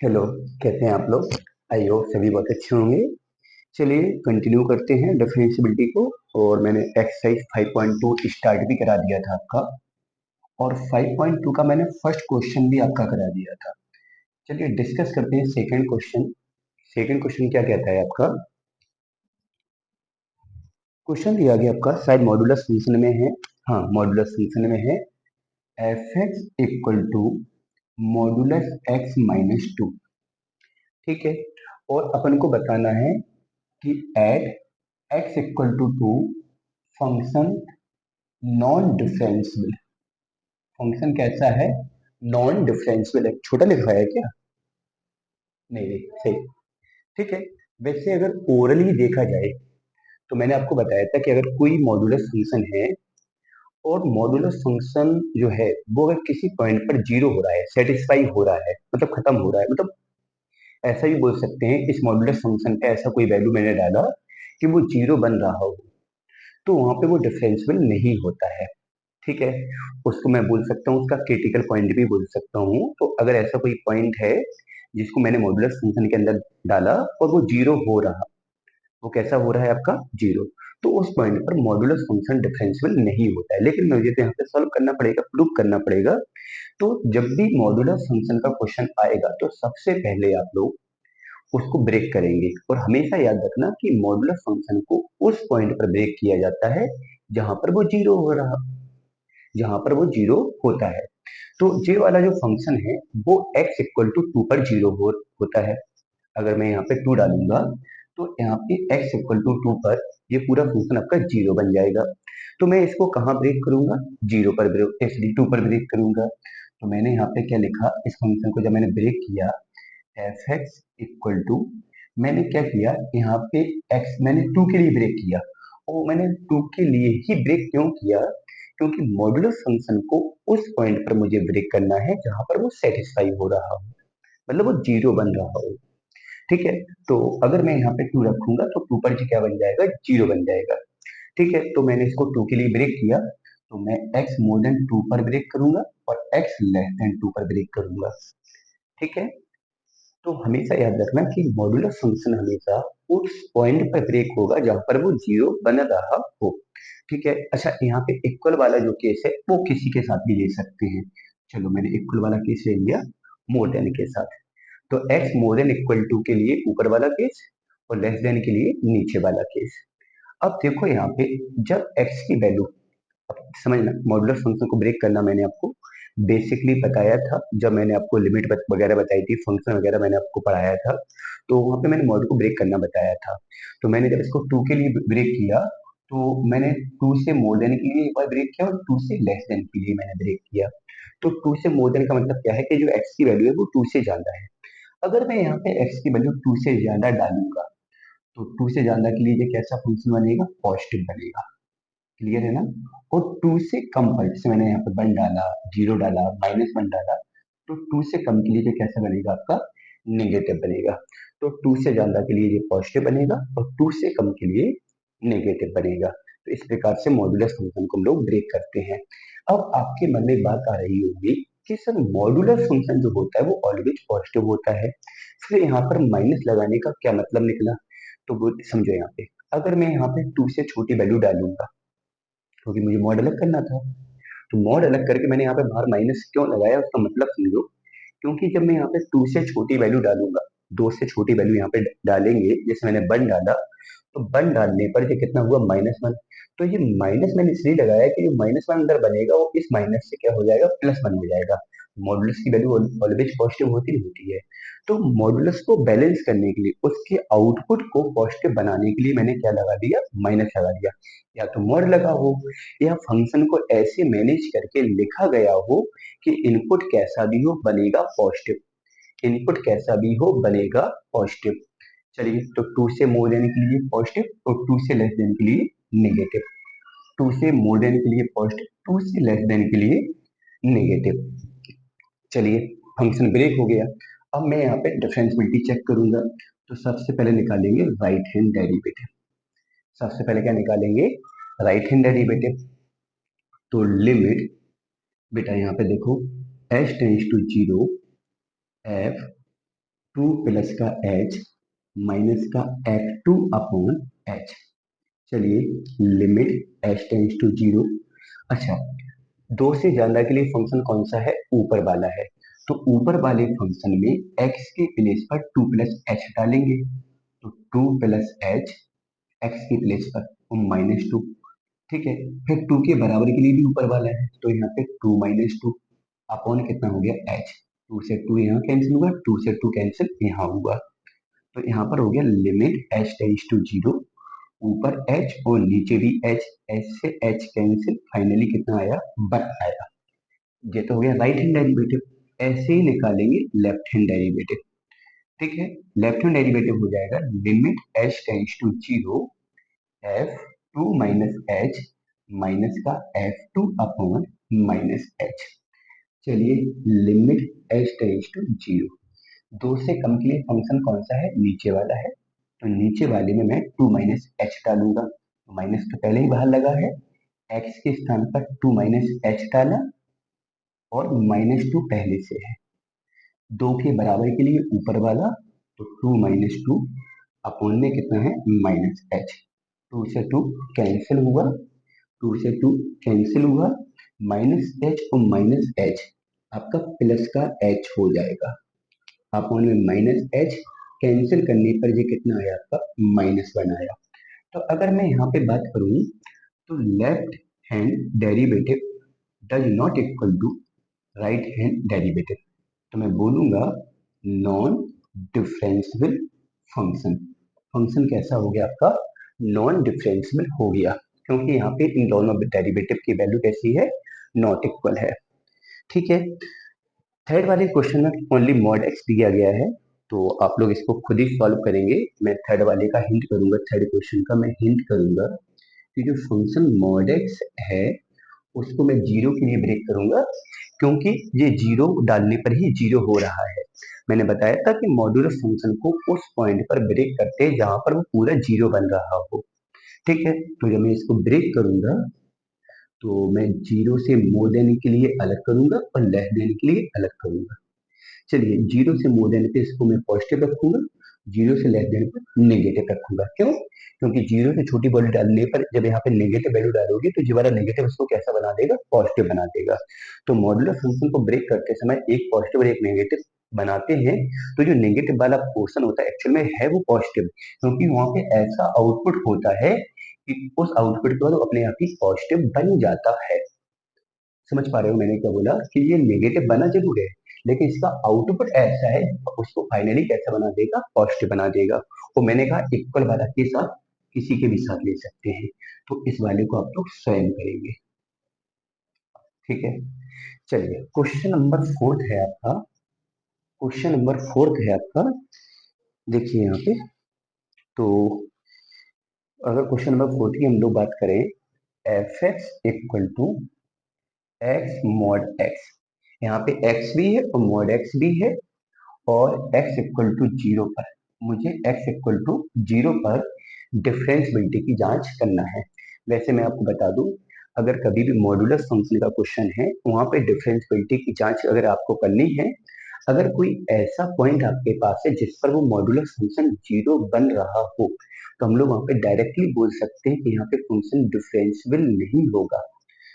Hello. कैसे हैं आप लोग? आई होप सभी बहुत अच्छे होंगे। चलिए कंटिन्यू करते हैं डिफरेंशियबिलिटी को। और मैंने एक्सरसाइज 5.2 स्टार्ट भी करा दिया था आपका। और 5.2 का मैंने फर्स्ट क्वेश्चन भी आपका करा दिया था। चलिए डिस्कस करते हैं सेकंड क्वेश्चन। सेकंड क्वेश्चन क्या कहता है आपका? क्वेश्चन दिया गया आपका, शायद मॉडुलस फंक्शन में है। हाँ, मॉडुलस फंक्शन में है। F X equal to modulus X minus two. ठीक है। और अपन को बताना है कि at X equal to two function non differential. Function कैसा है? नॉन डिफरेंशियल है। छोटा लिखा है क्या? नहीं नहीं, सही। ठीक है। वैसे अगर ओरली देखा जाए तो मैंने आपको बताया था कि अगर कोई मॉडुलस फंक्शन है और मॉडुलस फंक्शन जो है वो अगर किसी पॉइंट पर जीरो हो रहा है, सेटिस्फाई हो रहा है, मतलब खत्म हो रहा है, मतलब ऐसा भी बोल सकते हैं इस मॉडुलस फंक्शन पे ऐसा कोई वैल्यू मैंने डाला कि वो जीरो बन रहा हो, तो वहां पे वो डिफरेंशियल नहीं होता है। ठीक है। उसको मैं बोल सकता हूँ, उसका क्रिटिकल पॉइंट भी बोल सकता हूँ। तो अगर ऐसा कोई पॉइंट है जिसको मैंने मॉडुलस फंक्शन के अंदर डाला और वो जीरो हो रहा, वो कैसा हो रहा है आपका? जीरो। तो उस पॉइंट पर मॉडुलस फंक्शन डिफरेंशियल नहीं होता है। लेकिन मुझे तो यहाँ पे सॉल्व करना पड़ेगा, प्रूव करना पड़ेगा। तो जब भी मॉडुलस फंक्शन का क्वेश्चन आएगा तो सबसे पहले आप लोग उसको ब्रेक करेंगे। और हमेशा याद रखना कि मॉडुलस फंक्शन को उस पॉइंट पर ब्रेक किया जाता है जहां पर वो जीरो हो रहा, जहां पर वो जीरो होता है। तो ये वाला जो फंक्शन है वो x इक्वल टू टू पर जीरो होता है। अगर मैं यहाँ पे टू डालूंगा तो यहाँ पे x इक्वल टू टू पर ये पूरा फंक्शन आपका जीरो बन जाएगा। तो मैं इसको कहाँ ब्रेक करूंगा? जीरो पर ब्रेक, इसलिए टू पर ब्रेक करूंगा। तो मैंने यहाँ पे क्या लिखा, इस फंक्शन को जब मैंने ब्रेक किया, एफ एक्स इक्वल टू, मैंने क्या किया यहाँ पे x मैंने टू के लिए ब्रेक किया। और मैंने टू के लिए ही ब्रेक क्यों किया? क्योंकि मॉडुलस फंक्शन को उस पॉइंट पर मुझे ब्रेक करना है जहां पर वो सेटिस्फाई हो रहा हो, मतलब वो जीरो बन रहा हो। ठीक है। तो अगर मैं यहाँ पे टू रखूंगा तो टू पर जी क्या बन जाएगा? जीरो बन जाएगा। ठीक है। तो मैंने इसको टू के लिए ब्रेक किया, तो मैं एक्स मोर देन टू पर ब्रेक करूंगा और एक्स लेस देन टू पर ब्रेक करूंगा। ठीक है। तो हमेशा याद रखना कि मॉड्यूलर फंक्शन हमेशा उस पॉइंट पर ब्रेक होगा जहां पर वो जीरो बन रहा हो। ठीक है। अच्छा, यहाँ पे इक्वल वाला जो केस है वो किसी के साथ भी ले सकते हैं। चलो मैंने इक्वल वाला केस ले लिया मोर देन के साथ। तो x more than equal to के लिए ऊपर वाला केस और लेस देन के लिए नीचे वाला केस। अब देखो यहाँ पे, जब x की वैल्यू, अब समझना मॉड्यूलर फंक्शन को ब्रेक करना मैंने आपको बेसिकली बताया था जब मैंने आपको लिमिट वगैरह बताई थी, फंक्शन वगैरह मैंने आपको पढ़ाया था। तो वहां पे मैंने मॉड्यूल को ब्रेक करना बताया था। तो मैंने जब इसको टू के लिए ब्रेक किया तो मैंने टू से मोर देन के लिए एक बार ब्रेक किया और टू से लेस देन के लिए मैंने ब्रेक किया। तो टू से मोर देन का मतलब क्या है कि जो एक्स की वैल्यू है वो टू से ज्यादा है। अगर मैं यहाँ पे एक्स की वैल्यू टू से ज्यादा डालूंगा तो टू से ज्यादा के लिए ये कैसा फंक्शन बनेगा? पॉजिटिव बनेगा। क्लियर है ना? और टू से कम पर, जैसे मैंने यहाँ पे वन डाला, जीरो डाला, माइनस वन डाला, तो टू से कम के लिए ये कैसा बनेगा आपका? नेगेटिव बनेगा। तो टू से ज्यादा के लिए ये पॉजिटिव बनेगा और टू से कम के लिए नेगेटिव बनेगा। तो इस प्रकार से मॉड्यूलस फंक्शन को हम लोग ब्रेक करते हैं। अब आपके मन में एक बात आ रही होगी कि सर मॉड्यूलस फंक्शन जो होता है वो ऑलवेज पॉजिटिव होता है, फिर यहाँ पर माइनस लगाने का क्या मतलब निकला? तो वो समझो यहाँ पे, अगर मैं यहाँ पे टू से छोटी वैल्यू डालूंगा क्योंकि मुझे मॉड अलग करना था, तो मॉड अलग करके मैंने यहाँ पे बाहर माइनस क्यों लगाया उसका मतलब समझो। क्योंकि जब मैं यहाँ पे टू से छोटी वैल्यू डालूंगा, दो से छोटी वैल्यू यहाँ पे डालेंगे, जैसे मैंने वन डाला, तो वन डालने पर ये कितना हुआ? Minus one. तो ये माइनस मैंने इसलिए लगाया कि जो माइनस वन अंदर बनेगा वो इस माइनस से क्या हो जाएगा? प्लस वन हो जाएगा। मॉडुलस की वैल्यू ऑलवेज पॉजिटिव होती ही होती है। तो मॉडुलस को बैलेंस करने के लिए, उसके आउटपुट को पॉजिटिव बनाने के लिए मैंने क्या लगा दिया? माइनस लगा दिया। या तो मॉड लगा हो या फंक्शन को ऐसे मैनेज करके लिखा गया हो कि इनपुट कैसा भी हो बनेगा पॉजिटिव, इनपुट कैसा भी हो बनेगा पॉजिटिव। चलिए, तो टू से मोर देन के लिए पॉजिटिव और टू से लेस देन के लिए नेगेटिव। टू से मोर देन के लिए पॉजिटिव, टू से लेस देन के लिए नेगेटिव। चलिए, फंक्शन ब्रेक हो गया। अब मैं यहाँ पे डिफरेंशियबिलिटी चेक करूंगा। तो सबसे पहले निकालेंगे राइट हैंड डेरिवेटिव। सबसे पहले क्या निकालेंगे? Right hand derivative. तो लिमिट, बेटा यहाँ पे देखो, H tends to zero, F two plus का एच माइनस का F2 अपॉन एच। चलिए, limit H tends to zero. अच्छा, दो से ज्यादा के लिए फंक्शन कौन सा है? ऊपर वाला है। तो ऊपर वाले फंक्शन में x के प्लेस पर टू प्लस एच डालेंगे, तो टू प्लस एच एक्स की प्लेस पर -2। ठीक है, फिर टू के बराबर के लिए भी ऊपर वाला है, तो यहाँ पे टू -2 अपॉन कितना हो गया एच। टू से टू यहाँ कैंसिल हुआ, टू से टू कैंसिल यहाँ हुआ, तो यहाँ पर हो गया limit H tends to zero. ऊपर h और नीचे भी h, h से h कैंसिल, फाइनली कितना आया? 1 आया। ये तो हो गया राइट हैंड डेरिवेटिव। ऐसे ही निकालेंगे लेफ्ट हैंड डेरिवेटिव। ठीक है, लेफ्ट हैंड डेरिवेटिव हो जाएगा limit h tends to zero f2 minus H minus का f2 अपॉन माइनस एच। चलिए, limit h tends to zero. दो से कम के लिए फंक्शन कौन सा है? नीचे वाला है, तो नीचे वाले में मैं टू माइनस एच डालूंगा, तो माइनस तो पहले ही बाहर लगा है, एक्स के स्थान पर टू माइनस एच डाला और -2 पहले से है। दो के बराबर के लिए ऊपर वाला, तो टू -2 अपॉन में कितना है? Minus H. टू से टू कैंसिल हुआ, टू से टू कैंसिल हुआ, माइनस एच और माइनस एच आपका प्लस का एच हो जाएगा, अपॉन में माइनस एच कैंसिल करने पर ये कितना आया आपका? -1 आया। तो अगर मैं यहाँ पे बात करूँ तो left hand derivative does not equal to right hand derivative, तो मैं बोलूंगा नॉन डिफरेंशियल फंक्शन। फंक्शन कैसा हो गया आपका? नॉन डिफरेंशियल हो गया, क्योंकि यहाँ पे इन दोनों डेरिवेटिव की वैल्यू कैसी है? नॉट इक्वल है। ठीक है, थर्ड वाले क्वेश्चन में ओनली मॉड एक्स दिया गया है, तो आप लोग इसको खुद ही सॉल्व करेंगे। मैं थर्ड वाले का हिंट करूंगा, थर्ड क्वेश्चन का मैं हिंट करूंगा कि जो फंक्शन मॉड एक्स है उसको मैं जीरो के लिए ब्रेक करूंगा, क्योंकि ये जीरो डालने पर ही जीरो हो रहा है। मैंने बताया था कि मॉड्यूलस फंक्शन को उस पॉइंट पर ब्रेक करते हैं जहां पर वो पूरा जीरो बन रहा हो। ठीक है, तो जब मैं इसको ब्रेक करूंगा तो मैं जीरो से मोर देन के लिए अलग करूंगा और लेस देन के लिए अलग करूंगा। चलिए, जीरो से मोर देन पे इसको मैं पॉजिटिव रखूंगा, जीरो से लेस देन पर नेगेटिव रखूंगा। क्यों? क्योंकि जीरो से छोटी वैल्यू डालने पर जब यहाँ पे नेगेटिव वैल्यू डालोगे तो ये वाला नेगेटिव उसको कैसा बना देगा? पॉजिटिव बना देगा। तो मॉड्यूलर फंक्शन को ब्रेक करते समय एक पॉजिटिव और एक नेगेटिव बनाते हैं, तो जो नेगेटिव वाला पोर्शन होता है एक्चुअल में है वो पॉजिटिव, क्योंकि वहां पे ऐसा आउटपुट होता है कि उस आउटपुट के बाद वो अपने आप ही पॉजिटिव बन जाता है। समझ पा रहे हो मैंने क्या बोला? कि ये नेगेटिव बना जरूर है, लेकिन इसका आउटपुट ऐसा है उसको फाइनली कैसा बना देगा? पॉजिटिव बना देगा। और मैंने कहा इक्वल वाला के साथ किसी के भी साथ ले सकते हैं, तो इस वाले को आप लोग स्वयं करेंगे। ठीक है, चलिए क्वेश्चन नंबर फोर्थ है आपका। क्वेश्चन नंबर फोर्थ है आपका, देखिए यहाँ पे। तो अगर क्वेश्चन नंबर फोर्थ की हम लोग बात करें, F X equal to X mod X. यहाँ पे एक्स भी है और मॉड एक्स भी है, और x इक्वल टू जीरो पर मुझे x इक्वल टू जीरो पर डिफरेंशियबिलिटी की जांच करना है। वैसे मैं आपको बता दूं, अगर कभी भी मॉड्यूलस फंक्शन का क्वेश्चन है वहां पे डिफरेंशियबिलिटी की जांच अगर आपको करनी है, अगर कोई ऐसा पॉइंट आपके पास है जिस पर वो मॉड्यूलस फंक्शन जीरो बन रहा हो, तो हम लोग वहां पे डायरेक्टली बोल सकते हैं कि यहाँ पे फंक्शन डिफरेंशियबल नहीं होगा,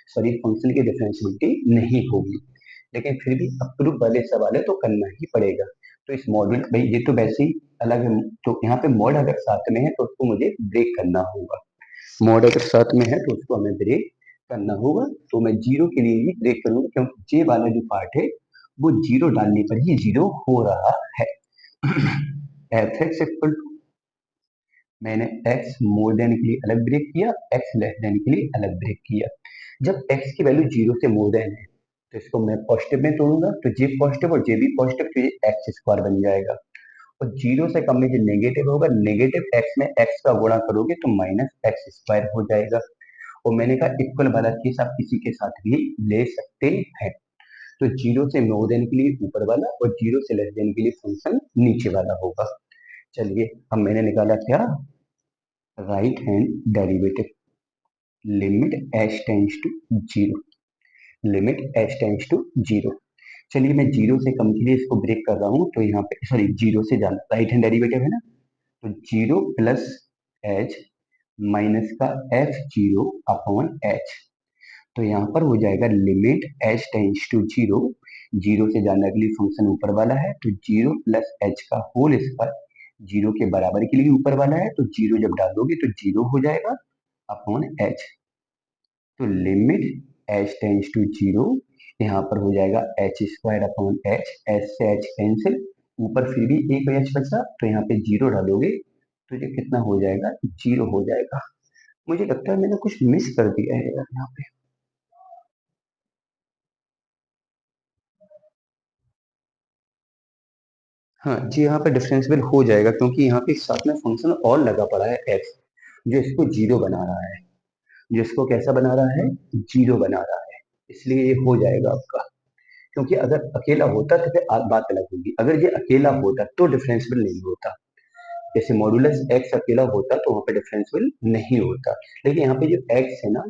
सॉरी फंक्शन की डिफरेंशियबिलिटी नहीं होगी। लेकिन फिर भी अप्रूव वाले सवाल है तो करना ही पड़ेगा। तो इस मॉड्यूल भाई ये तो वैसे ही अलग है, तो यहाँ पे मॉड अगर साथ में है तो उसको मुझे ब्रेक करना होगा। मॉड अगर साथ में है तो उसको हमें ब्रेक करना होगा, तो मैं जीरो के लिए ही ब्रेक करूंगा, क्योंकि ये वाला जो पार्ट है वो जीरो डालने पर ही जीरो हो रहा है। एफ एक्स इक्वल टू, मैंने x मोर देन के लिए अलग ब्रेक किया, x लेस देन के लिए अलग ब्रेक किया। जब x की वैल्यू जीरो से मोर देन है तो इसको मैं पॉजिटिव में तोड़ूंगा, तो जे पॉजिटिव और जे भी पॉजिटिव, तो ये एक्स स्क्वायर बन जाएगा। और जीरो से कम में जो नेगेटिव होगा, नेगेटिव एक्स में एक्स का गुणा करोगे तो माइनस एक्स स्क्वायर हो जाएगा। और मैंने कहा इक्वल वाला केस आप किसी के साथ भी ले सकते हैं, तो जीरो से मोर देन के लिए ऊपर वाला और जीरो से लेस देन के लिए फंक्शन नीचे वाला होगा। चलिए, अब मैंने निकाला क्या? Right hand derivative, limit H tends to zero, limit H tends to zero. चलिए मैं जीरो से कम के लिए इसको ब्रेक कर रहा हूँ, तो यहाँ पे सॉरी जीरो से जाना राइट हैंड डेरिवेटिव है ना, तो जीरो प्लस एच माइनस का एफ जीरो अपॉन एच। तो यहाँ पर हो जाएगा limit H tends to zero, zero से जाने के लिए फंक्शन ऊपर वाला है, तो जीरो प्लस एच का होल स्क्वायर, जीरो के बराबर के लिए ऊपर वाला है, तो जीरो जब डालोगे तो जीरो हो जाएगा अपॉन एच। तो limit H tends to zero, यहाँ पर हो जाएगा H square upon H, H से एच कैंसिल, ऊपर फिर भी एक एच बचा, तो यहाँ पे जीरो डालोगे तो ये कितना हो जाएगा, जीरो हो जाएगा। मुझे लगता है मैंने कुछ मिस कर दिया है यार यहाँ पे। हाँ जी, यहाँ पे डिफरेंशियल हो जाएगा क्योंकि यहाँ पे साथ में फंक्शन और लगा पड़ा है एक्स, जो इसको जीरो बना रहा है, जो इसको कैसा बना रहा है, जीरो बना रहा है, इसलिए ये हो जाएगा आपका। क्योंकि अगर अकेला होता तो फिर बात अलग होगी, अगर ये अकेला होता तो डिफरेंशियल नहीं होता। जैसे मॉडुलस एक्स अकेला होता तो वहां पे डिफरेंशियल नहीं होता, लेकिन यहाँ पे जो एक्स है ना,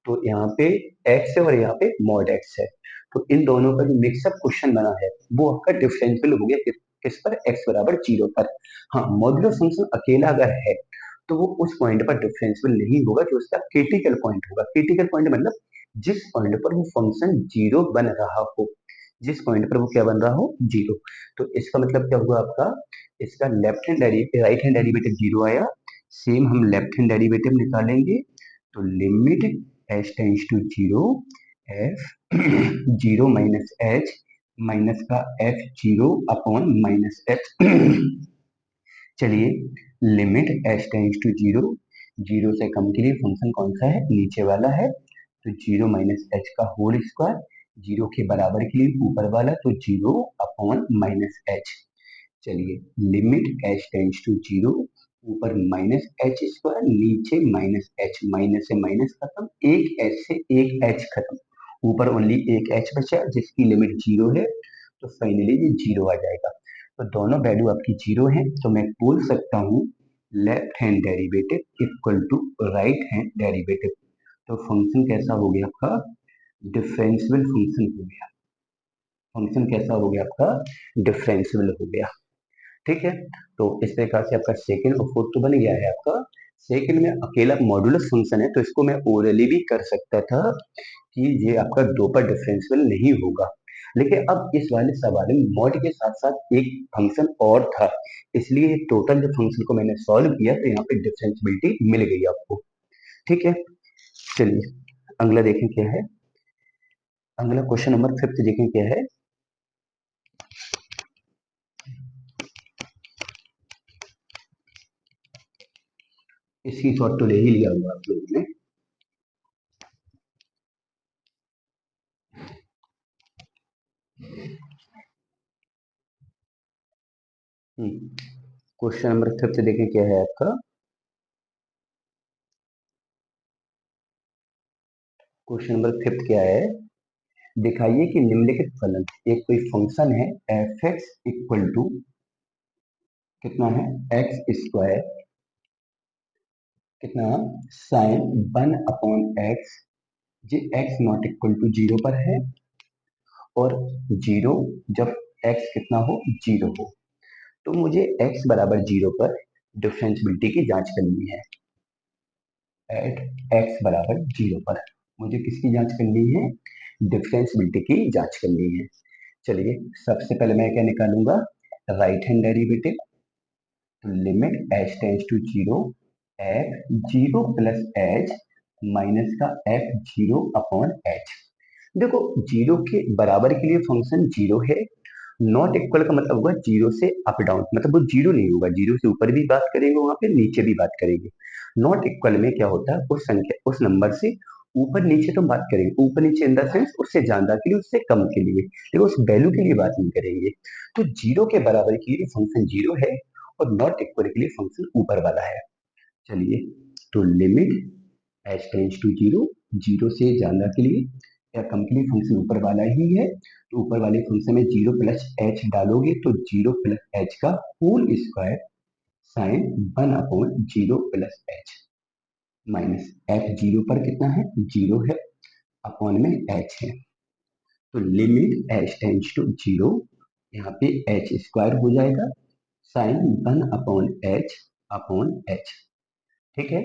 तो यहाँ पे एक्स है और यहाँ पे मॉड एक्स है, तो इन दोनों का जो मिक्सअप क्वेश्चन बना है वो आपका डिफरेंशियल हो गया किस पर, एक्स बराबर जीरो पर। हाँ, मॉडुलस फंक्शन अकेला अगर है तो वो उस पॉइंट पर डिफरेंशियल नहीं होगा, जो उसका क्रिटिकल पॉइंट होगा। क्रिटिकल पॉइंट मतलब जिस पॉइंट पर वो फंक्शन जीरो बन रहा हो, जिस पॉइंट पर वो क्या बन रहा हो, जीरो। तो इसका मतलब क्या हुआ आपका, इसका left hand right hand derivative zero आया, सेम हम लेफ्ट हैंड डेरिवेटिव निकालेंगे, तो limit H tends to zero, F zero minus H minus का F zero upon minus H. चलिए limit H tends to zero, zero से कम के लिए फंक्शन कौन सा है, नीचे वाला है, तो जीरो माइनस एच का होल स्क्वायर, जीरो के बराबर के लिए ऊपर वाला, तो जीरो अपॉन माइनस एच। चलिए limit H tends to zero, ऊपर माइनस एच स्क्वायर, नीचे माइनस एच, माइनस से माइनस खत्म, एक एच से एक एच खत्म, ऊपर ओनली एक एच बचा जिसकी लिमिट जीरो है, तो फाइनली ये जीरो आ जाएगा। तो दोनों वैल्यू आपकी जीरो है, तो मैं बोल सकता हूँ left hand derivative equal to right hand derivative. तो फंक्शन कैसा हो गया आपका, डिफरेंशियल फंक्शन हो गया। फंक्शन कैसा हो गया आपका, डिफरेंशियल हो गया। ठीक है, तो इस प्रकार से आपका सेकंड और फोर्थ तो बन गया है आपका। सेकंड में अकेला मॉडुलस फंक्शन है, तो इसको मैं ओरली भी कर सकता था कि ये आपका दो पर डिफरेंशियल नहीं होगा, लेकिन अब इस वाले सवाल में मॉड के साथ साथ एक फंक्शन और था, इसलिए टोटल जो फंक्शन को मैंने सॉल्व किया तो यहाँ पे डिफरेंशियबिलिटी मिल गई आपको। ठीक है, चलिए अगला देखें क्या है, अगला क्वेश्चन नंबर फिफ्थ देखें क्या है। इसकी शॉर्ट तो ले ही लिया होगा आप लोगों ने। क्वेश्चन नंबर फिफ्थ देखें क्या है आपका। क्वेश्चन नंबर फिफ्थ क्या है, दिखाइए कि निम्नलिखित फलन, एक कोई फंक्शन है एफ एक्स इक्वल टू कितना है, एक्स स्क्वायर, कितना sine one upon X, G X not equal to zero पर है, और जीरो जब एक्स कितना हो, जीरो हो। तो मुझे एक्स बराबर जीरो पर डिफरेंशियबिलिटी की जांच करनी है, एट एक्स बराबर जीरो पर मुझे किसकी जांच करनी है, डिफरेंशियबिलिटी की जांच करनी है। चलिए सबसे पहले मैं क्या निकालूंगा, राइट हैंड डेरिवेटिव, तो limit H tends to zero, F zero plus H minus का एफ जीरो अपॉन एच। देखो जीरो के बराबर के लिए फंक्शन जीरो है, नॉट इक्वल का मतलब होगा जीरो से अप डाउन, मतलब वो जीरो नहीं होगा, जीरो से ऊपर भी बात करेंगे वहां पे, नीचे भी बात करेंगे। नॉट इक्वल में क्या होता है, उस संख्या उस नंबर से ऊपर नीचे तो बात करेंगे, ऊपर नीचे इन द सेंस उससे ज्यादा के लिए उससे कम के लिए, लेकिन उस वैल्यू के लिए बात नहीं करेंगे। तो जीरो के बराबर के लिए फंक्शन जीरो है, और नॉट इक्वल के लिए फंक्शन ऊपर वाला है। चलिए तो limit H tends to zero, zero से ज्यादा के लिए या कम के लिए फंक्शन ऊपर वाला ही है, तो ऊपर वाले फंक्शन में जीरो प्लस एच डालोगे तो जीरो प्लस एच का whole square sine one upon zero plus H minus F zero पर कितना है, जीरो है, अपॉन में एच है। तो limit H tends to zero, यहाँ पे एच स्क्वायर हो जाएगा साइन 1/एच। ठीक है।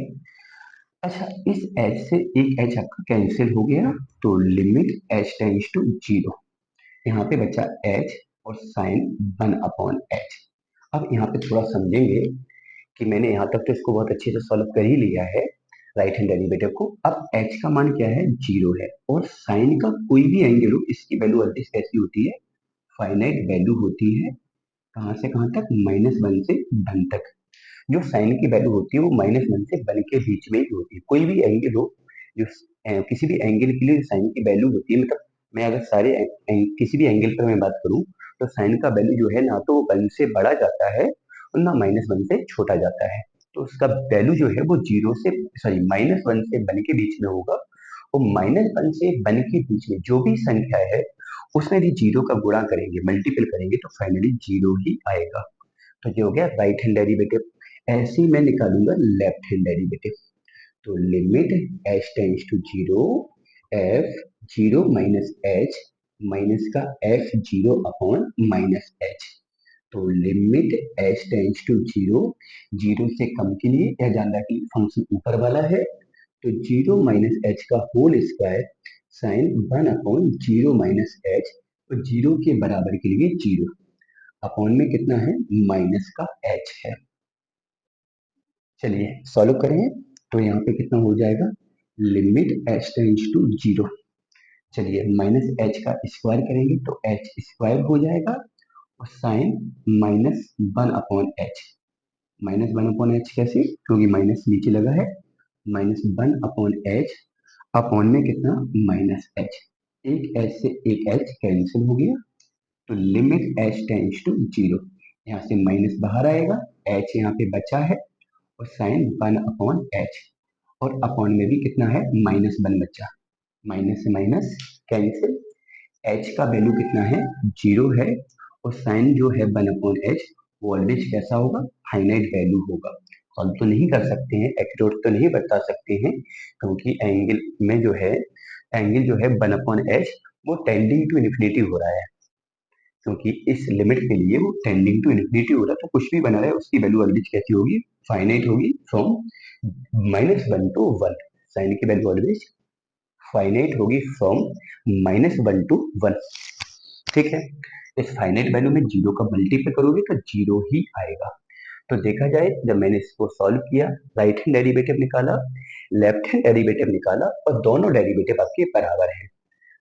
अच्छा, इस एच से एक एच आपका कैंसिल हो गया, तो limit H tends to zero, यहाँ पे बचा एच और साइन 1/एच। अब यहाँ पे थोड़ा समझेंगे कि मैंने यहाँ तक तो इसको बहुत अच्छे से सॉल्व कर ही लिया है राइट हैंड डेरिवेटिव को। अब एच का मान क्या है, जीरो है, और साइन का कोई भी एंगल हो इसकी वैल्यू ऑलवेज कैसी होती है, फाइनाइट वैल्यू होती है। कहाँ से कहाँ तक, -1 से 1 तक। जो साइन की वैल्यू होती है वो -1 से 1 के बीच में ही होती है। कोई भी एंगल हो, जो किसी भी एंगल के लिए साइन की वैल्यू होती है, मतलब मैं अगर किसी भी एंगल पर मैं बात करूं, तो साइन का वैल्यू जो है ना तो 1 से बड़ा जाता है और ना -1 से छोटा जाता है। तो उसका वैल्यू जो है वो जीरो से सॉरी -1 से 1 के बीच में होगा, और -1 से 1 के बीच में जो भी संख्या है उसमें भी जीरो का गुणा करेंगे, मल्टीपल करेंगे, तो फाइनली जीरो ही आएगा। तो ये हो गया राइट हैंड डेरिवेटिव। ऐसे ही मैं निकालूंगा लेफ्ट हैंड डेरिवेटिव। तो limit H tends to zero, F zero minus H, minus का F zero upon minus H. तो limit H tends to zero, zero से कम के लिए यह जानना कि फंक्शन ऊपर वाला है, तो जीरो माइनस एच का होल स्क्वायर साइन 1/0 - एच, तो जीरो के बराबर के लिए जीरो, अपॉन में कितना है, माइनस का एच है। चलिए सॉल्व करें, तो यहाँ पे कितना हो जाएगा, limit H tends to zero, चलिए माइनस एच का स्क्वायर करेंगे तो एच स्क्वायर हो जाएगा, और साइन -1/एच, -1/एच कैसे, क्योंकि माइनस नीचे लगा है, -1/एच, अपॉन में कितना, माइनस एच, एक एच से एक एच कैंसिल हो गया, तो limit H tends to zero, यहाँ से माइनस बाहर आएगा, एच यहाँ पे बचा है, और साइन 1/एच, और अपॉन में भी कितना है, -1 बचा, माइनस से माइनस कैंसिल, एच का वैल्यू कितना है, जीरो है, और साइन जो है 1/एच वो ऑलवेज कैसा होगा, फाइनाइट वैल्यू होगा। सॉल्व तो नहीं कर सकते हैं, एक्यूरेट तो नहीं बता सकते हैं, क्योंकि एंगल में जो है, एंगल जो है 1/एच वो टेंडिंग टू इन्फिनिटी हो रहा है, क्योंकि इस लिमिट के लिए वो टेंडिंग टू इन्फिनिटी हो रहा है, तो कुछ भी बना रहा है उसकी वैल्यू ऑलवेज कैसी होगी, फाइनाइट होगी, फ्रॉम -1 to 1, साइन की वैल्यू ऑलवेज फाइनाइट होगी फ्रॉम -1 to 1। ठीक है, इस फाइनाइट वैल्यू में जीरो का मल्टीप्लाई करोगे तो जीरो ही आएगा। तो देखा जाए, जब मैंने इसको सॉल्व किया, राइट हैंड डेरिवेटिव निकाला, लेफ्ट हैंड डेरिवेटिव निकाला, और दोनों डेरिवेटिव आपके बराबर हैं,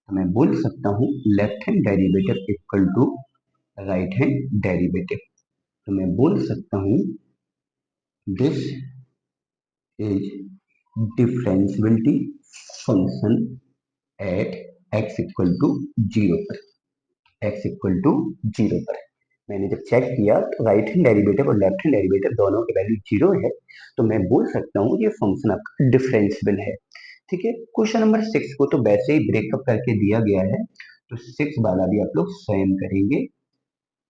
तो मैं बोल सकता हूँ left hand derivative equal to right hand derivative. तो मैं बोल सकता हूँ this is differentiability function at x equal to zero पर, x इक्वल टू जीरो पर। मैंने जब चेक किया तो राइट हैंड डेरिवेटिव और लेफ्ट हैंड डेरिवेटिव दोनों की वैल्यू जीरो है, तो मैं बोल सकता हूँ ये फंक्शन आपका डिफरेंशियबल है। ठीक है, क्वेश्चन नंबर 6 को तो वैसे ही ब्रेकअप करके दिया गया है, तो 6 वाला भी आप लोग स्वयं करेंगे।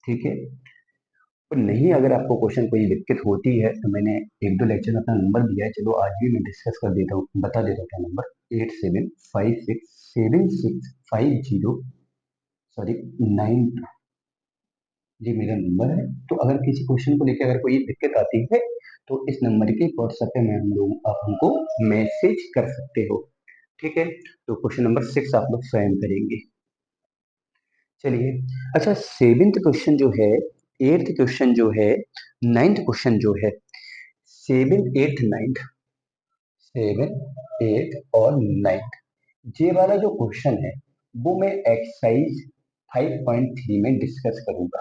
ठीक है, तो नहीं अगर आपको क्वेश्चन कोई दिक्कत होती है तो मैंने एक दो लेक्चर में अपना नंबर दिया है, चलो आज भी मैं डिस्कस कर देता हूँ, बता देता हूँ क्या नंबर, 87567650 सॉरी 9, ये मेरा नंबर है। तो अगर किसी क्वेश्चन को लेकर अगर कोई दिक्कत आती है तो इस नंबर के व्हाट्सएप पे मैं हम लोग आप हमको मैसेज कर सकते हो। ठीक है, तो क्वेश्चन नंबर 6 आप लोग स्वयं करेंगे। चलिए, अच्छा सेवेंथ क्वेश्चन जो है, एट्थ क्वेश्चन जो है, नाइन्थ क्वेश्चन जो है, seven eight ninth, seven eight और नाइन्थ, ये वाला जो क्वेश्चन है वो मैं एक्सरसाइज 5.3 में डिस्कस करूंगा।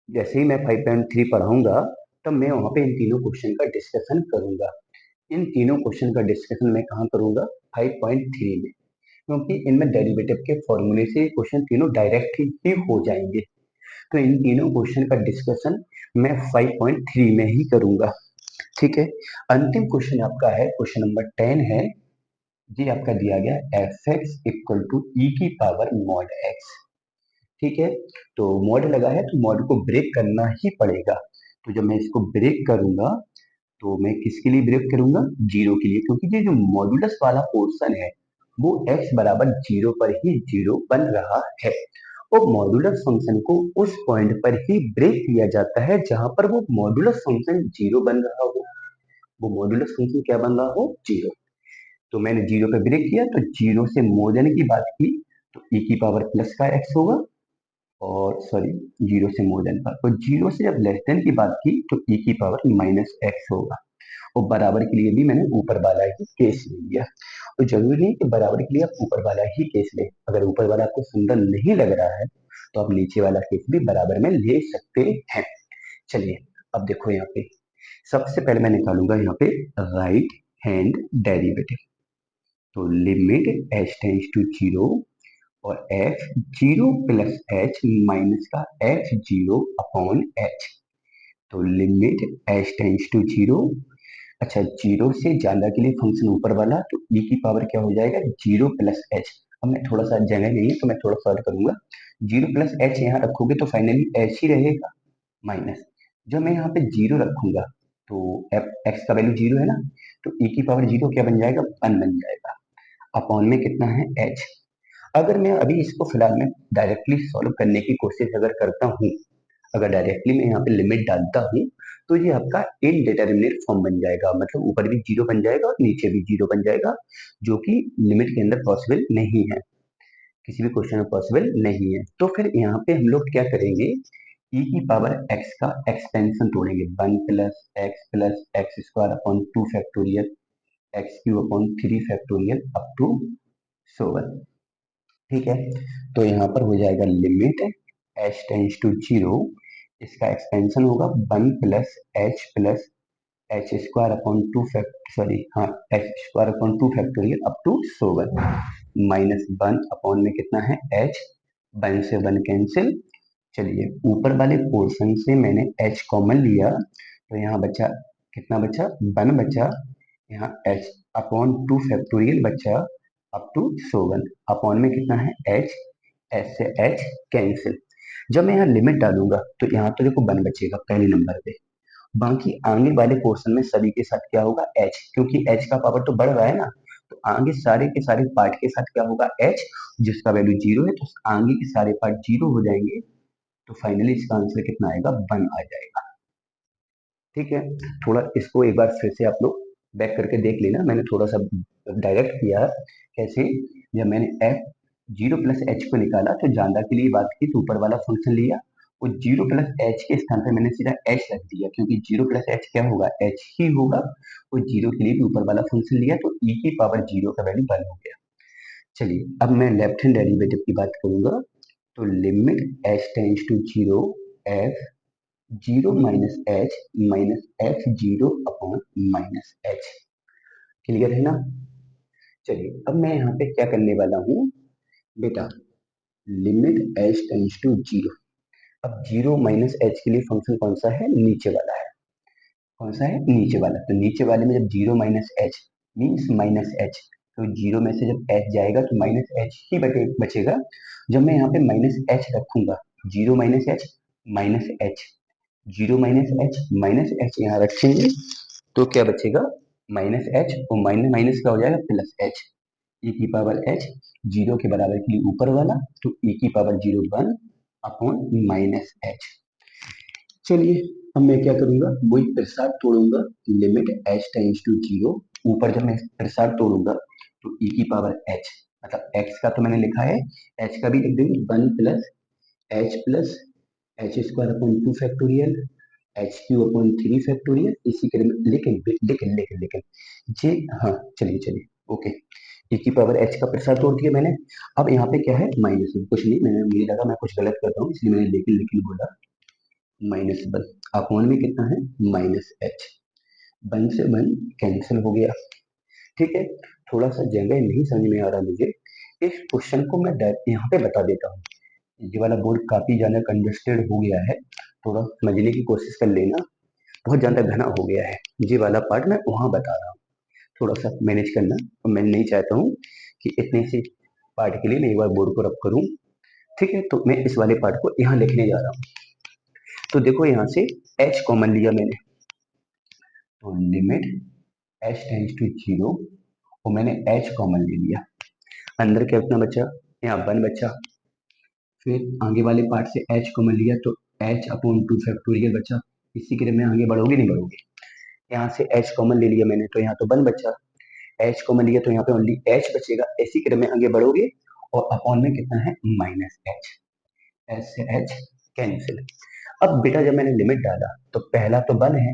जैसे ही मैं 5.3 पढ़ाऊंगा तब मैं वहां पे इन तीनों क्वेश्चन का डिस्कशन करूंगा। इन तीनों क्वेश्चन का डिस्कशन मैं कहाँ करूंगा, 5.3 में, क्योंकि इनमें डेरिवेटिव के फॉर्मूले से क्वेश्चन तीनों डायरेक्ट ही हो जाएंगे। तो इन तीनों क्वेश्चन का डिस्कशन मैं 5.3 में ही करूंगा। ठीक है, अंतिम क्वेश्चन आपका है, क्वेश्चन नंबर 10 है, ये आपका दिया गया एफ एक्स इक्वल टू ई की पावर मॉड एक्स। ठीक है, तो मॉड लगा है तो मॉड को ब्रेक करना ही पड़ेगा। तो जब मैं इसको ब्रेक करूंगा तो मैं किसके लिए ब्रेक करूंगा, जीरो के लिए, क्योंकि ये जो मॉडुलस वाला पोर्शन है वो x बराबर 0 पर ही 0 बन रहा है। और मॉड्यूलस फंक्शन को उस पॉइंट पर ही ब्रेक किया जाता है जहां पर वो मॉड्यूलस फंक्शन 0 बन रहा हो। वो मॉड्यूलस फंक्शन क्या बन रहा हो? 0। तो मैंने 0 पे ब्रेक किया, तो 0 से मोर देन की बात की तो e की पावर प्लस का x होगा, और सॉरी 0 से मोर देन का, तो 0 से जब लेस देन की बात की तो e की पावर माइनस x होगा। और बराबर के लिए भी मैंने ऊपर वाला ही केस ले लिया। तो जरूरी नहीं कि बराबर के लिए आप ऊपर वाला ही केस ले, अगर ऊपर वाला आपको सुंदर नहीं लग रहा है तो आप नीचे वाला केस भी बराबर में ले सकते हैं। चलिए अब देखो यहाँ पे सबसे पहले मैं निकालूंगा यहाँ पे राइट हैंड डेरिवेटिव। तो लिमिट h टेंड्स टू 0 और f 0 प्लस h माइनस का h 0 अपॉन h। तो लिमिट h टेंड्स टू 0, अच्छा 0 से ज्यादा के लिए फंक्शन ऊपर वाला, तो e की पावर क्या हो जाएगा? 0 प्लस h। अब मैं थोड़ा सा जगह नहीं है तो मैं थोड़ा सॉल्व करूंगा। 0 प्लस h यहाँ रखोगे तो फाइनली h ही रहेगा, माइनस जब मैं यहाँ पे 0 रखूंगा तो x का वैल्यू 0 है ना, तो e की पावर 0 क्या बन जाएगा? 1 बन जाएगा। अपॉन में कितना है? h। अगर मैं अभी इसको फिलहाल में डायरेक्टली सॉल्व करने की कोशिश अगर करता हूँ, अगर डायरेक्टली मैं यहाँ पे लिमिट डालता हूँ तो ये आपका इनडिटरमिनेट फॉर्म बन जाएगा, मतलब ऊपर भी 0 बन जाएगा और नीचे भी 0 बन जाएगा, जो कि लिमिट के अंदर पॉसिबल नहीं है, किसी भी क्वेश्चन में पॉसिबल नहीं है। तो फिर यहाँ पे हम लोग क्या करेंगे? e की पावर x का एक्सपेंशन तोड़ेंगे, 1 plus X square upon 2 factorial X cube upon 3 factorial up to 7। ठीक है, तो यहाँ पर हो जाएगा लिमिट h टेंस टू 0, इसका एक्सपेंशन होगा 1 plus H square upon 2 fact sorry हाँ X square upon 2 factorial up to 7 minus 1 upon में कितना है? h। 1 से 1 कैंसिल। चलिए ऊपर वाले पोर्शन से मैंने h कॉमन लिया, तो यहाँ बचा कितना? बचा 1 बचा, यहाँ h अपॉन 2 फैक्टोरियल बचा अप टू 7 अपॉन में कितना है? h। h से h कैंसिल। जब मैं यहाँ लिमिट डालूंगा तो यहाँ तो देखो 1 बचेगा पहले नंबर पे, बाकी आगे वाले पोर्शन में सभी के साथ क्या होगा? h, क्योंकि h का पावर तो बढ़ रहा है ना, तो आगे सारे के सारे पार्ट के साथ क्या होगा? h, जिसका वैल्यू 0 है तो आगे के सारे पार्ट 0 हो जाएंगे, तो फाइनली इसका आंसर कितना आएगा? 1 आ जाएगा। ठीक है, थोड़ा इसको एक बार फिर से आप लोग बैक करके देख लेना, मैंने थोड़ा सा डायरेक्ट किया है। कैसे? जब मैंने f 0 प्लस एच को निकाला तो ज्यादा के लिए बात की तो ऊपर वाला फंक्शन लिया, और 0 प्लस एच के स्थान पर मैंने सीधा h रख दिया, क्योंकि 0 प्लस एच क्या होगा? h ही होगा, और 0 के लिए भी ऊपर वाला फंक्शन लिया, तो e की पावर 0 का वैल्यू 1 हो गया। चलिए अब मैं लेफ्ट हैंड डेरिवेटिव की बात करूंगा, तो limit h tends to 0 f 0 minus H 0 upon minus H. Clear है ना? चलिए अब मैं यहाँ पे क्या करने वाला हूँ बेटा, लिमिट एच टेंस टू 0। अब 0 माइनस एच के लिए फंक्शन कौन सा है? नीचे वाला है। कौन सा है? नीचे वाला। तो नीचे वाले में जब 0 minus H means minus H, तो 0 में से जब एच जाएगा तो माइनस एच ही बचेगा। जब मैं यहाँ पे माइनस एच रखूंगा, 0 minus H minus H, 0 minus H यहाँ रखेंगे तो क्या बचेगा? माइनस एच, और माइनस माइनस का हो जाएगा प्लस एच। e की पावर h 0 के बराबर के लिए ऊपर वाला, तो e की पावर 0 1 अपॉन माइनस एच। चलिए अब मैं क्या करूंगा? वही प्रसार तोड़ूंगा, लिमिट h टेंस टू 0, ऊपर जब मैं प्रसार तोड़ूंगा तो e की पावर h, मतलब x का तो मैंने लिखा है, h का भी लिख देंगे 1 plus H square upon 2 factorial H Q upon 3 factorial, इसी के लेकिन लेकिन लेकिन लेकिन जे हाँ चलिए चलिए ओके, e की पावर h का प्रसार तोड़ दिया मैंने। अब यहाँ पे क्या है? माइनस में कुछ नहीं, मैंने मुझे लगा मैं कुछ गलत करता हूँ इसलिए मैंने लेकिन लेकिन बोला, माइनस 1 अपॉन में कितना है? Minus H. 1 से 1 कैंसिल हो गया। ठीक है, थोड़ा सा जगह नहीं समझ में आ रहा मुझे, इस क्वेश्चन को मैं यहाँ पे बता देता हूँ। ये वाला बोर्ड काफी ज्यादा कंजेस्टेड हो गया है, थोड़ा समझने की कोशिश कर लेना, बहुत ज्यादा घना हो गया है। ये वाला पार्ट मैं वहां बता रहा हूँ, थोड़ा सा मैनेज करना, और मैं नहीं चाहता हूँ कि इतने से पार्ट के लिए मैं एक बार बोर्ड को रब करूँ। ठीक है, तो मैं इस वाले पार्ट को यहाँ लिखने जा रहा हूँ। तो देखो यहाँ से h कॉमन लिया मैंने, तो लिमिट h टेंस टू 0, और मैंने h कॉमन ले लिया। अंदर क्या कितना बचा, यहाँ 1 बचा। फिर आगे वाले पार्ट से h कॉमन लिया तो h अपॉन 2 फैक्टोरियल बचा। इसी क्रम में आगे बढ़ोगे नहीं बढ़ोगे, यहाँ से h कॉमन ले लिया मैंने तो यहाँ तो 1 बचा। h कॉमन लिया तो यहाँ पे ओनली h बचेगा। इसी क्रम में आगे बढ़ोगे और अपॉन में कितना है माइनस h, h से h कैंसिल। अब बेटा जब मैंने लिमिट डाला तो पहला तो 1 है,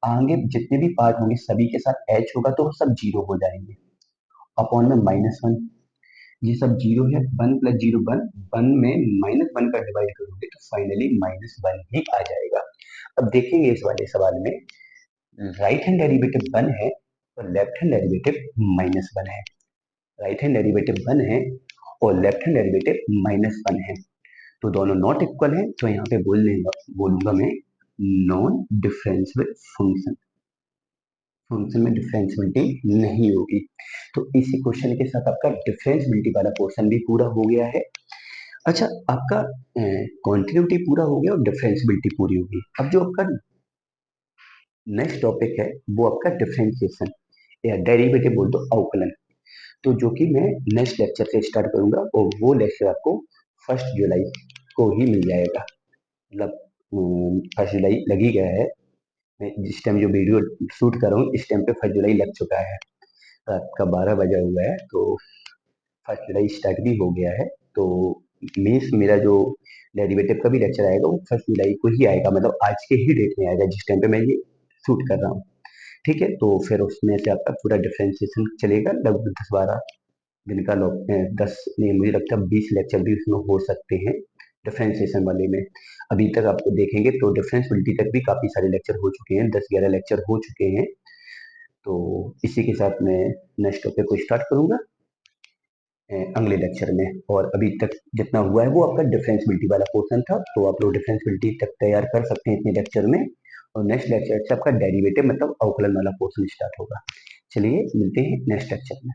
आगे जितने भी पार्ट होंगे सभी के साथ h होगा तो वो सब जीरो हो जाएंगे। अपॉन में -1, ये सब जीरो है, 1 प्लस जीरो 1, 1 में -1 का डिवाइड करोगे तो फाइनली -1 ही आ जाएगा। अब देखेंगे इस वाले सवाल में राइट हैंड डेरिवेटिव 1 है और लेफ्ट हैंड डेरिवेटिव -1 है। राइट हैंड डेरिवेटिव 1 है और लेफ्ट हैंड डेरिवेटिव -1 है, तो दोनों नॉट इक्वल है, तो यहाँ पे बोलूंगा मैं नॉन डिफरेंशियल फंक्शन, फंक्शन में डिफरेंशियबिलिटी नहीं होगी। तो इसी क्वेश्चन के साथ आपका डिफरेंशियबिलिटी वाला पोर्शन भी पूरा हो गया है। अच्छा, आपका कॉन्टिन्यूटी पूरा हो गया और डिफरेंशियबिलिटी पूरी होगी। अब जो आपका नेक्स्ट टॉपिक है वो आपका डिफरेंशिएशन या डेरिवेटिव बोल दो, अवकलन। तो जो कि मैं नेक्स्ट लेक्चर से स्टार्ट करूंगा और वो लेक्चर आपको 1 जुलाई को ही मिल जाएगा। मतलब 1 जुलाई लग ही गया है, मैं जिस टाइम जो वीडियो शूट कर रहा हूँ इस टाइम पे 1 जुलाई लग चुका है, रात का 12 बजा हुआ है, तो 1 जुलाई स्टार्ट भी हो गया है। तो मीन्स मेरा जो डेरिवेटिव का भी लेक्चर आएगा वो 1 जुलाई को ही आएगा, मतलब आज के ही डेट में आएगा जिस टाइम पे मैं ये शूट कर रहा हूँ। ठीक है, तो फिर उसमें से आपका पूरा डिफ्रेंसिएशन चलेगा, लगभग 10-12 दिन का 10 नहीं मुझे लगता है 20 लेक्चर भी उसमें हो सकते हैं डिफ्रेंसिएशन वाले में। अभी तक आपको देखेंगे तो डिफरेंशियबिलिटी तक भी काफ़ी सारे लेक्चर हो चुके हैं, 10-11 लेक्चर हो चुके हैं। तो इसी के साथ मैं नेक्स्ट टॉपिक को स्टार्ट करूंगा अगले लेक्चर में। और अभी तक जितना हुआ है वो आपका डिफरेंशियबिलिटी वाला पोर्शन था, तो आप लोग डिफरेंशियबिलिटी तक तैयार कर सकते हैं इतने लेक्चर में। और नेक्स्ट लेक्चर से आपका डेरिवेटिव मतलब अवकलन वाला पोर्शन स्टार्ट होगा। चलिए मिलते हैं नेक्स्ट लेक्चर में।